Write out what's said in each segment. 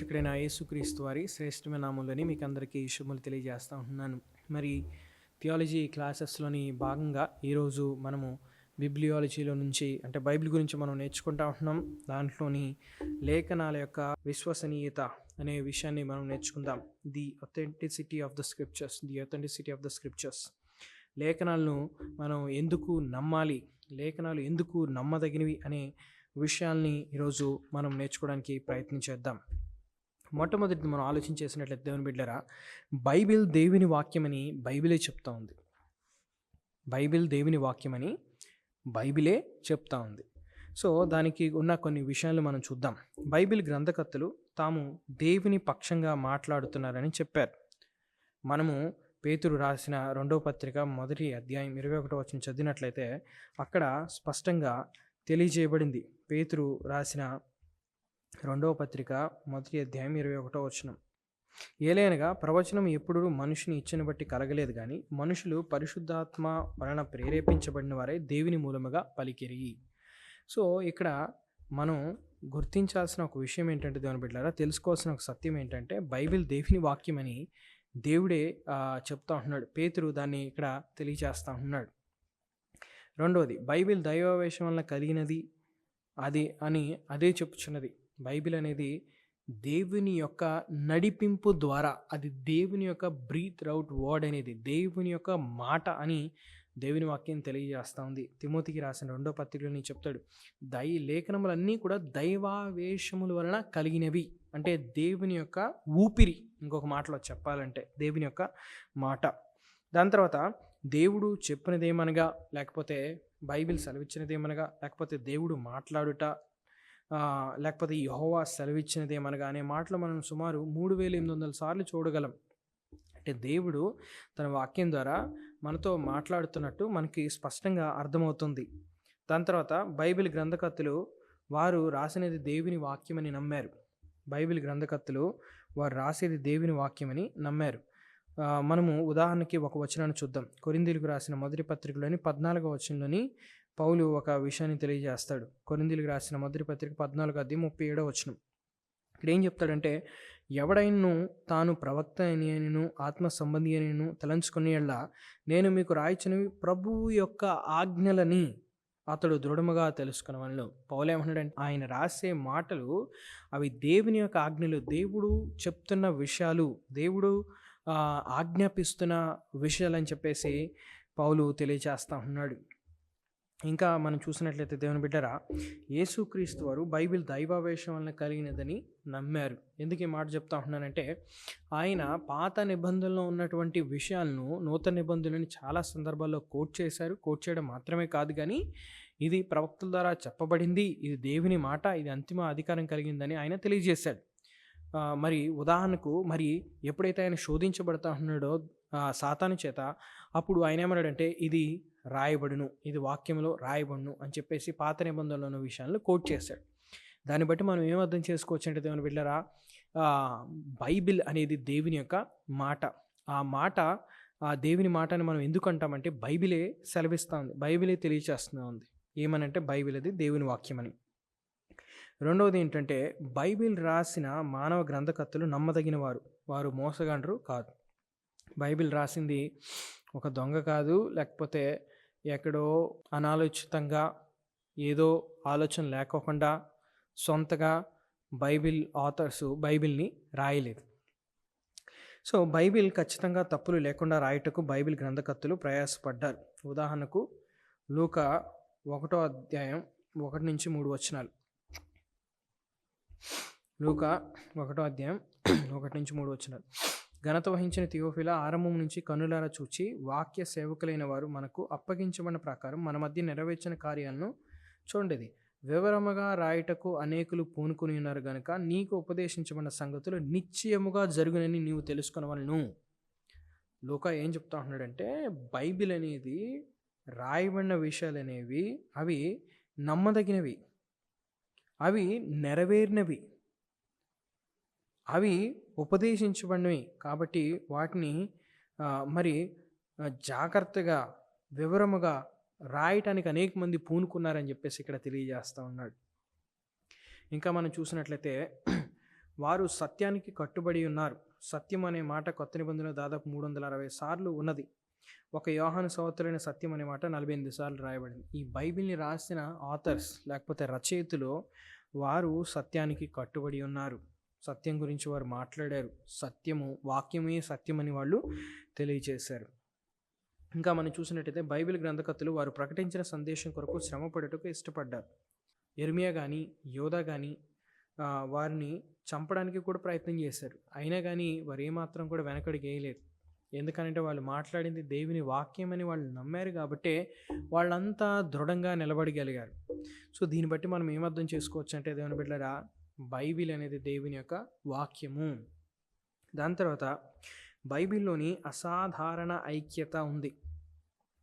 రక్షకుడైన యేసుక్రీస్తు వారి శ్రేష్టమైన నామంలోని మీకు అందరికీ శుభములు తెలియజేస్తూ ఉంటున్నాను. మరి థియాలజీ క్లాసెస్లోని భాగంగా ఈరోజు మనము బిబ్లియాలజీలో నుంచి అంటే బైబిల్ గురించి మనం నేర్చుకుంటూ ఉంటున్నాం. దాంట్లోని లేఖనాల యొక్క విశ్వసనీయత అనే విషయాన్ని మనం నేర్చుకుందాం. The authenticity of the scriptures. లేఖనాలను మనం ఎందుకు నమ్మాలి, లేఖనాలు ఎందుకు నమ్మదగినవి అనే విషయాల్ని ఈరోజు మనం నేర్చుకోవడానికి ప్రయత్నం చేద్దాం. మొట్టమొదటి మనం ఆలోచన చేసినట్లయితే దేవుని బిడ్డలారా, బైబిల్ దేవుని వాక్యమని బైబిలే చెప్తా ఉంది. బైబిల్ దేవుని వాక్యమని బైబిలే చెప్తా ఉంది. సో దానికి ఉన్న కొన్ని విషయాలు మనం చూద్దాం. బైబిల్ గ్రంథకర్తలు తాము దేవుని పక్షంగా మాట్లాడుతున్నారని చెప్పారు. మనము పేతురు రాసిన 2వ పత్రిక 1వ అధ్యాయం 21వ వచనం చదివినట్లయితే అక్కడ స్పష్టంగా తెలియజేయబడింది. పేతురు రాసిన 2వ పత్రిక 1వ అధ్యాయం 21వ వచనం, ఏలైనగా ప్రవచనం ఎప్పుడు మనుషుని ఇచ్చని బట్టి కలగలేదు, కానీ మనుషులు పరిశుద్ధాత్మ వలన ప్రేరేపించబడిన వారే దేవుని మూలముగా పలికిరి. సో ఇక్కడ మనం గుర్తించాల్సిన ఒక విషయం ఏంటంటే దేవుని బిడ్డలారా, తెలుసుకోవాల్సిన ఒక సత్యం ఏంటంటే బైబిల్ దేవుని వాక్యమని దేవుడే చెప్తా ఉంటున్నాడు. పేతురు దాన్ని ఇక్కడ తెలియజేస్తూ ఉంటున్నాడు. రెండవది, బైబిల్ దైవావేశం వలన కలిగినది అదే చెప్పుచున్నది. బైబిల్ అనేది దేవుని యొక్క నడిపింపు ద్వారా, అది దేవుని యొక్క బ్రీత్ అవుట్ వర్డ్ అనేది దేవుని యొక్క మాట అని దేవుని వాక్యం తెలియజేస్తూ ఉంది. తిమోతికి రాసిన 2వ పత్రికలో చెప్తాడు, లేఖనములన్నీ కూడా దైవావేశముల వలన కలిగినవి. అంటే దేవుని యొక్క ఊపిరి, ఇంకొక మాటలో చెప్పాలంటే దేవుని యొక్క మాట. దాని తర్వాత దేవుడు చెప్పినదేమనగా, లేకపోతే బైబిల్ సెలవిచ్చినదేమనగా, లేకపోతే దేవుడు మాట్లాడుట, లేకపోతే యెహోవా సెలవిచ్చినదేమనగా అనే మాటలు మనం సుమారు 3800 సార్లు చూడగలం. అంటే దేవుడు తన వాక్యం ద్వారా మనతో మాట్లాడుతున్నట్టు మనకి స్పష్టంగా అర్థమవుతుంది. దాని తర్వాత బైబిల్ గ్రంథకర్తలు వారు రాసినది దేవుని వాక్యమని నమ్మారు. బైబిల్ గ్రంథకర్తలు వారు రాసేది దేవుని వాక్యమని నమ్మారు. మనము ఉదాహరణకి ఒక వచనాన్ని చూద్దాం. కొరింథీయులకు రాసిన 1వ పత్రికలోని 14వ వచనంలోని పౌలు ఒక విషయాన్ని తెలియజేస్తాడు. కొరింథీయులకు రాసిన 1వ పత్రిక 14వ అధ్యాయం 37వ వచనం. ఇక్కడ ఏం చెప్తాడంటే, ఎవడైనను తాను ప్రవక్త అని ఆత్మ సంబంధి అని తలంచుకునే యెడల నేను మీకు రాయించినవి ప్రభువు యొక్క ఆజ్ఞలని అతడు దృఢముగా తెలుసుకున్నవాళ్ళు. పౌలు ఏమంటున్నాడంటే, ఆయన రాసే మాటలు అవి దేవుని యొక్క ఆజ్ఞలు, దేవుడు చెప్తున్న విషయాలు, దేవుడు ఆజ్ఞాపిస్తున్న విషయాలని చెప్పేసి పౌలు తెలియజేస్తూ ఉన్నాడు. ఇంకా మనం చూసినట్లయితే దేవుని బిడ్డరా, యేసుక్రీస్తు వారు బైబిల్ దైవావేశం వలన కలిగినదని నమ్మారు. ఎందుకు ఈ మాట చెప్తా ఉన్నానంటే, ఆయన పాత నిబంధనలో ఉన్నటువంటి విషయాలను నూతన నిబంధనని చాలా సందర్భాల్లో కోట్ చేశారు. కోట్ చేయడం మాత్రమే కాదు, కానీ ఇది ప్రవక్తల ద్వారా చెప్పబడింది, ఇది దేవుని మాట, ఇది అంతిమ అధికారం కలిగిందని ఆయన తెలియజేశాడు. మరి ఉదాహరణకు, మరి ఎప్పుడైతే ఆయన శోధించబడతా ఉన్నాడో సాతాను చేత, అప్పుడు ఆయన ఏమన్నాడంటే, ఇది రాయబడును, ఇది వాక్యంలో రాయబడును అని చెప్పేసి పాత నిబంధనలో ఉన్న విషయాలను కోట్ చేశాడు. దాన్ని బట్టి మనం ఏం అర్థం చేసుకోవచ్చు అంటే దేవుని బిడ్డలారా, బైబిల్ అనేది దేవుని యొక్క మాట. ఆ మాట, ఆ దేవుని మాటని మనం ఎందుకు అంటామంటే బైబిలే సెలవిస్తూ ఉంది, బైబిలే తెలియచేస్తూ ఉంది. ఏమనంటే బైబిల్ అది దేవుని వాక్యమని. రెండవది ఏంటంటే, బైబిల్ రాసిన మానవ గ్రంథకర్తలు నమ్మదగిన వారు మోసగాండ్రు కాదు. బైబిల్ రాసింది ఒక దొంగ కాదు, లేకపోతే ఎక్కడో అనాలోచితంగా ఏదో ఆలోచన లేకోకుండా సొంతగా ఆథర్స్ బైబిల్ని రాయలేదు. సో బైబిల్ ఖచ్చితంగా తప్పులు లేకుండా రాయటకు బైబిల్ గ్రంథకర్తలు ప్రయాసపడ్డారు. ఉదాహరణకు లూకా 1వ అధ్యాయం 1 నుంచి 3 వచనాలు. లూకా 1వ అధ్యాయం 1 నుంచి 3 వచనాలు. ఘనత వహించిన థియోఫిల, ఆరంభం నుంచి కన్నులారా చూచి వాక్య సేవకులైన వారు మనకు అప్పగించబడిన ప్రకారం మన మధ్య నెరవేర్చిన కార్యాలను చూడండి. వివరముగా రాయటకు అనేకులు పూనుకుని ఉన్నారు గనుక నీకు ఉపదేశించబడిన సంగతులు నిశ్చయముగా జరుగునని నీవు తెలుసుకొనవలెను. లూకా ఏం చెప్తా ఉన్నాడంటే, బైబిల్ అనేది, రాయబడిన విషయాలు అనేవి అవి నమ్మదగినవి, అవి నెరవేరినవి, అవి ఉపదేశించబడినవి. కాబట్టి వాటిని మరి జాగ్రత్తగా వివరముగా రాయటానికి అనేక మంది పూనుకున్నారని చెప్పేసి ఇక్కడ తెలియజేస్తూ ఉన్నాడు. ఇంకా మనం చూసినట్లయితే వారు సత్యానికి కట్టుబడి ఉన్నారు. సత్యం అనే మాట కొత్త నిబంధనలో దాదాపు 360 సార్లు ఉన్నది. ఒక యోహాను సహోదరులైన సత్యం అనే మాట 48 సార్లు రాయబడింది. ఈ బైబిల్ని రాసిన ఆథర్స్ లేకపోతే రచయితలు వారు సత్యానికి కట్టుబడి ఉన్నారు. సత్యం గురించి వారు మాట్లాడారు. వాక్యమే సత్యమని వాళ్ళు తెలియజేశారు. ఇంకా మనం చూసినట్టయితే బైబిల్ గ్రంథకర్తలు వారు ప్రకటించిన సందేశం కొరకు శ్రమపడుటకు ఇష్టపడ్డారు. యెర్మియా కానీ యోధా కానీ వారిని చంపడానికి కూడా ప్రయత్నం చేశారు. అయినా కానీ వారు ఏమాత్రం కూడా వెనకడుగు వేయలేదు. ఎందుకనంటే వాళ్ళు మాట్లాడింది దేవుని వాక్యమని వాళ్ళు నమ్మారు కాబట్టే వాళ్ళంతా దృఢంగా నిలబడగలిగారు. సో దీన్ని బట్టి మనం ఏమర్థం చేసుకోవచ్చు అంటే దేవుని బిడ్డలారా, బైబిల్ అనేది దేవుని యొక్క వాక్యము. దాని తర్వాత బైబిల్లోని అసాధారణ ఐక్యత ఉంది,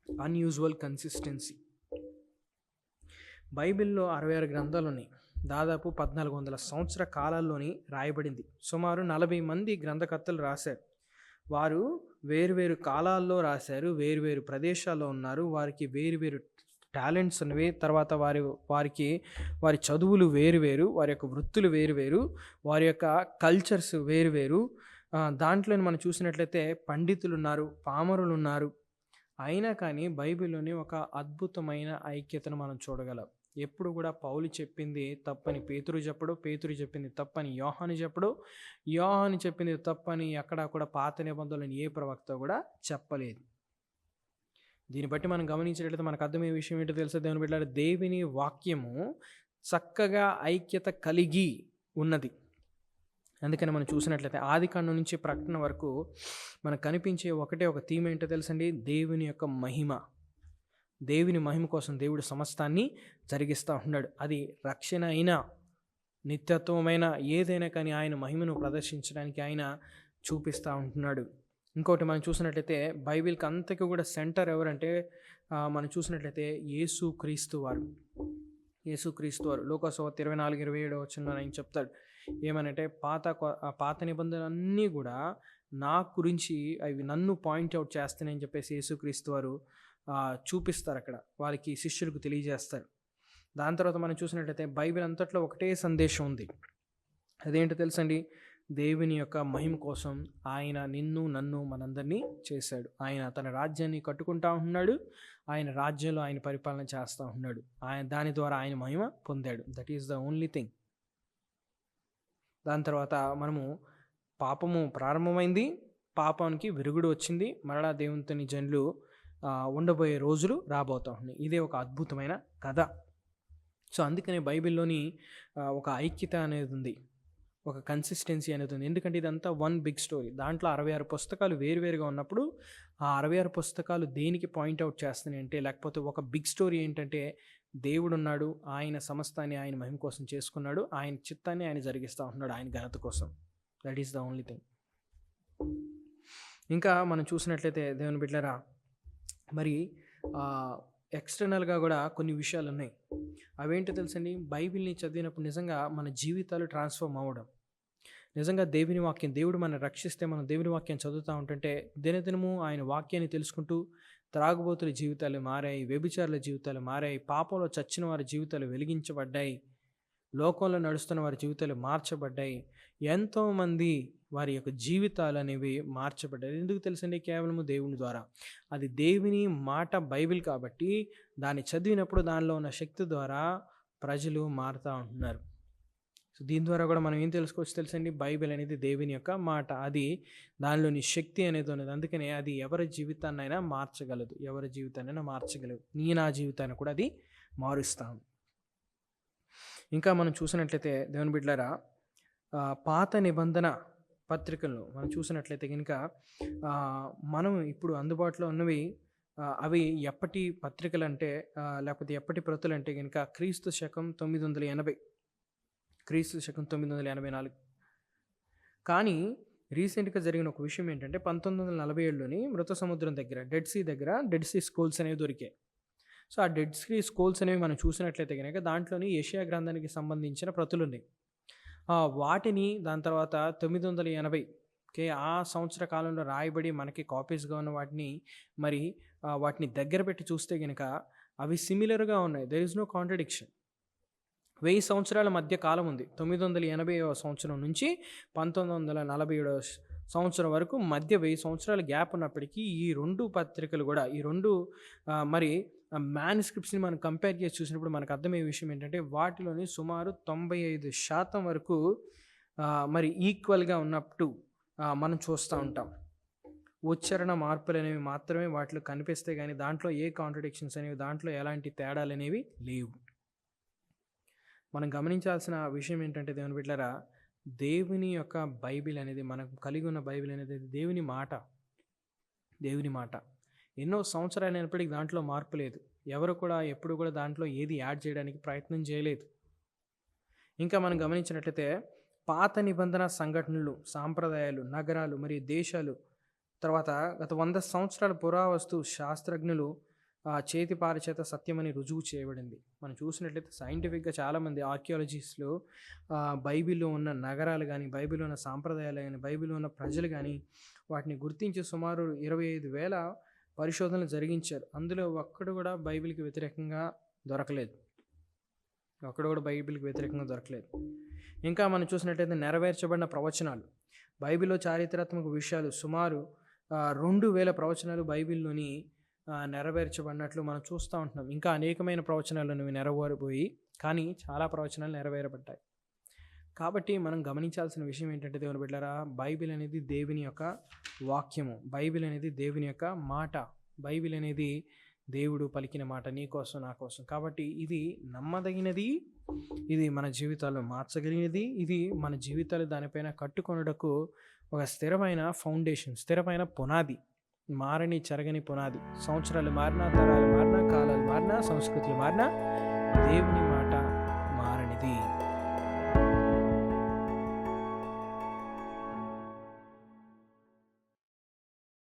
అన్యూజువల్ కన్సిస్టెన్సీ. బైబిల్లో 66 గ్రంథాలు ఉన్నాయి. దాదాపు 1400 సంవత్సర కాలాల్లోని రాయబడింది. సుమారు 40 మంది గ్రంథకర్తలు రాశారు. వారు వేరువేరు కాలాల్లో రాశారు, వేరువేరు ప్రదేశాల్లో ఉన్నారు. వారికి వేరువేరు టాలెంట్స్ ఉన్నవి. తర్వాత వారి చదువులు వేరువేరు, వారి యొక్క వృత్తులు వేరువేరు, వారి యొక్క కల్చర్స్ వేరువేరు. దాంట్లో మనం చూసినట్లయితే పండితులు ఉన్నారు, పామరులు ఉన్నారు. అయినా కానీ బైబిల్లోని ఒక అద్భుతమైన ఐక్యతను మనం చూడగలం. ఎప్పుడు కూడా పౌలు చెప్పింది తప్పని పేతురు చెప్పడు, పేతురు చెప్పింది తప్పని యోహాను చెప్పడు, యోహాను చెప్పింది తప్పని ఎక్కడా కూడా పాత నిబంధనలను ఏ ప్రవక్త కూడా చెప్పలేదు. దీన్ని బట్టి మనం గమనించినట్లయితే మనకు అర్థమయ్యే విషయం ఏంటో తెలుసా దేవుని బిడ్డలారా, దేవుని వాక్యము చక్కగా ఐక్యత కలిగి ఉన్నది. అందుకని మనం చూసినట్లయితే ఆదికాండం నుంచి ప్రకటన వరకు మనకు కనిపించే ఒక థీమ్ ఏంటో తెలుసండి, దేవుని యొక్క మహిమ. దేవుని మహిమ కోసం దేవుడు సమస్తాన్ని జరిగిస్తూ ఉన్నాడు. అది రక్షణ అయినా నిత్యత్వమైన ఏదైనా కానీ ఆయన మహిమను ప్రదర్శించడానికి ఆయన చూపిస్తూ ఉంటున్నాడు. ఇంకోటి మనం చూసినట్లయితే బైబిల్కి అంతకి కూడా సెంటర్ ఎవరంటే మనం చూసినట్లయితే యేసుక్రీస్తు వారు. లోకాసువార్త 24:27 వచనంలో ఆయన చెప్తాడు ఏమనంటే, పాత నిబంధనలన్నీ కూడా నా గురించి అవి నన్ను పాయింట్అవుట్ చేస్తానని చెప్పేసి యేసుక్రీస్తు వారు చూపిస్తారు. అక్కడ వారికి శిష్యులకు తెలియజేస్తారు. దాని తర్వాత మనం చూసినట్లయితే బైబిల్ అంతట్లో ఒకటే సందేశం ఉంది. అదేంటో తెలుసండి, దేవుని యొక్క మహిమ కోసం ఆయన నిన్ను నన్ను మనందరినీ చేశాడు. ఆయన తన రాజ్యాన్ని కట్టుకుంటా ఉన్నాడు. ఆయన రాజ్యంలో ఆయన పరిపాలన చేస్తూ ఉన్నాడు. దాని ద్వారా ఆయన మహిమ పొందాడు. That is the only thing. దాని తర్వాత మనము పాపము ప్రారంభమైంది, పాపానికి విరుగుడు వచ్చింది, మరలా దేవునితోని జనులు ఉండబోయే రోజులు రాబోతూ ఉన్నాయి. ఇదే ఒక అద్భుతమైన కథ. సో అందుకనే బైబిల్లోని ఒక ఐక్యత అనేది ఉంది, ఒక కన్సిస్టెన్సీ అనేది ఉంది. ఎందుకంటే ఇదంతా వన్ బిగ్ స్టోరీ. దాంట్లో 66 పుస్తకాలు వేరువేరుగా ఉన్నప్పుడు ఆ 66 పుస్తకాలు దేనికి పాయింట్అవుట్ చేస్తున్నాయి అంటే, లేకపోతే ఒక బిగ్ స్టోరీ ఏంటంటే దేవుడు ఉన్నాడు, ఆయన సమస్తాన్ని ఆయన మహిమ కోసం చేసుకున్నాడు, ఆయన చిత్తాన్ని ఆయన జరిగిస్తూ ఉంటున్నాడు ఆయన ఘనత కోసం. That is the only thing. ఇంకా మనం చూసినట్లయితే దేవుని బిడ్డలారా, మరి ఎక్స్టర్నల్గా కూడా కొన్ని విషయాలు ఉన్నాయి. అవేంటో తెలుసండి, బైబిల్ని చదివినప్పుడు నిజంగా మన జీవితాలు ట్రాన్స్ఫార్మ్ అవ్వడం. నిజంగా దేవుని వాక్యం, దేవుడు మనం రక్షిస్తే మనం దేవుని వాక్యం చదువుతూ ఉంటుంటే దినదినము ఆయన వాక్యాన్ని తెలుసుకుంటూ త్రాగుబోతుల జీవితాలు మారాయి, వ్యభిచారుల జీవితాలు మారాయి, పాపంలో చచ్చిన వారి జీవితాలు వెలిగించబడ్డాయి, లోకంలో నడుస్తున్న వారి జీవితాలు మార్చబడ్డాయి. ఎంతోమంది వారి యొక్క జీవితాలు అనేవి మార్చబడ్డాయి. ఎందుకు తెలుసండి? కేవలము దేవుని ద్వారా. అది దేవుని మాట బైబిల్ కాబట్టి దాన్ని చదివినప్పుడు దానిలో ఉన్న శక్తి ద్వారా ప్రజలు మారుతూ ఉంటున్నారు. సో దీని ద్వారా కూడా మనం ఏం తెలుసుకోవచ్చు తెలుసండి? బైబిల్ అనేది దేవుని యొక్క మాట, అది దానిలోని శక్తి అనేది ఉన్నది. అందుకనే అది ఎవరి జీవితాన్నైనా మార్చగలదు, ఎవరి జీవితాన్నైనా మార్చగలదు. నా జీవితాన్ని కూడా అది మారుస్తాను. ఇంకా మనం చూసినట్లయితే దేవుని బిడ్డలారా, పాత నిబంధన పత్రికలను మనం చూసినట్లయితే కనుక మనం ఇప్పుడు అందుబాటులో ఉన్నవి అవి ఎప్పటి పత్రికలు అంటే లేకపోతే ఎప్పటి ప్రతులు అంటే కనుక క్రీస్తు శకం 980, క్రీస్తు శకం 984. కానీ రీసెంట్గా జరిగిన ఒక విషయం ఏంటంటే 1947లోని మృత సముద్రం దగ్గర డెడ్ సీ స్క్రోల్స్ అనేవి దొరికాయి. సో ఆ డెడ్ సీ స్క్రోల్స్ అనేవి మనం చూసినట్లయితే కనుక దాంట్లోని యెషయా గ్రంథానికి సంబంధించిన ప్రతులు ఉన్నాయి. వాటిని దాని తర్వాత 980కే ఆ సంవత్సర కాలంలో రాయబడి మనకి కాపీస్గా ఉన్న వాటిని మరి వాటిని దగ్గర పెట్టి చూస్తే కనుక అవి సిమిలర్గా ఉన్నాయి. There is no contradiction. 1000 సంవత్సరాల మధ్య కాలం ఉంది. 980వ సంవత్సరం నుంచి 1947 సంవత్సరం వరకు మధ్య 1000 సంవత్సరాల గ్యాప్ ఉన్నప్పటికీ ఈ 2 పత్రికలు కూడా ఈ 2 మరి మ్యానుస్క్రిప్ట్స్‌ని మనం కంపేర్ చేసి చూసినప్పుడు మనకు అర్థమయ్యే విషయం ఏంటంటే వాటిలోని సుమారు 95% వరకు మరి ఈక్వల్‌గా ఉన్నట్టు మనం చూస్తూ ఉంటాం. ఉచ్చారణ మార్పులనేవి మాత్రమే వాటిలో కనిపిస్తాయి కానీ దాంట్లో ఏ కాంట్రడిక్షన్స్ అనేవి, దాంట్లో ఎలాంటి తేడాలనేవి లేవు. మనం గమనించాల్సిన విషయం ఏంటంటే దేవుని బిడ్డలారా, దేవుని యొక్క బైబిల్ అనేది, మనకు కలిగి ఉన్న బైబిల్ అనేది దేవుని మాట. దేవుని మాట ఎన్నో సంవత్సరాలైనప్పటికీ దాంట్లో మార్పు లేదు. ఎవరు కూడా ఎప్పుడు కూడా దాంట్లో ఏది యాడ్ చేయడానికి ప్రయత్నం చేయలేదు. ఇంకా మనం గమనించినట్లయితే పాత నిబంధన సంఘటనలు, సాంప్రదాయాలు, నగరాలు మరియు దేశాలు, తర్వాత గత 100 సంవత్సరాల పురావస్తు శాస్త్రజ్ఞులు చేతిపారి చేత సత్యమని రుజువు చేయబడింది. మనం చూసినట్లయితే సైంటిఫిక్గా చాలామంది ఆర్కియాలజిస్టులు బైబిల్లో ఉన్న నగరాలు కానీ, బైబిల్లో ఉన్న సాంప్రదాయాలు కానీ, బైబిల్లో ఉన్న ప్రజలు కానీ వాటిని గుర్తించి సుమారు 25,000 పరిశోధనలు జరిగించారు. అందులో ఒక్కడు కూడా బైబిల్కి వ్యతిరేకంగా దొరకలేదు. ఇంకా మనం చూసినట్లయితే నెరవేర్చబడిన ప్రవచనాలు, బైబిల్లో చారిత్రాత్మక విషయాలు సుమారు 2,000 ప్రవచనాలు బైబిల్లోని నెరవేర్చబడినట్లు మనం చూస్తూ ఉంటున్నాం. ఇంకా అనేకమైన ప్రవచనాలు అనేవి నెరవేరిపోయి కానీ చాలా ప్రవచనాలు నెరవేరబడ్డాయి. కాబట్టి మనం గమనించాల్సిన విషయం ఏంటంటే దేవుని బిడ్డలారా, బైబిల్ అనేది దేవుని యొక్క వాక్యము, బైబిల్ అనేది దేవుని యొక్క మాట, బైబిల్ అనేది దేవుడు పలికిన మాట నీ కోసం నా కోసం. కాబట్టి ఇది నమ్మదగినది, ఇది మన జీవితాల్లో మార్చగలిగినది, ఇది మన జీవితాలు దానిపైన కట్టుకొనుటకు ఒక స్థిరమైన ఫౌండేషన్, స్థిరమైన పునాది, మారని చెరగని పునాది. సంవత్సరాలు మారినా, తరాలు మారినా, కాలాలు మారినా, సంస్కృతులు మారినా, దేవుని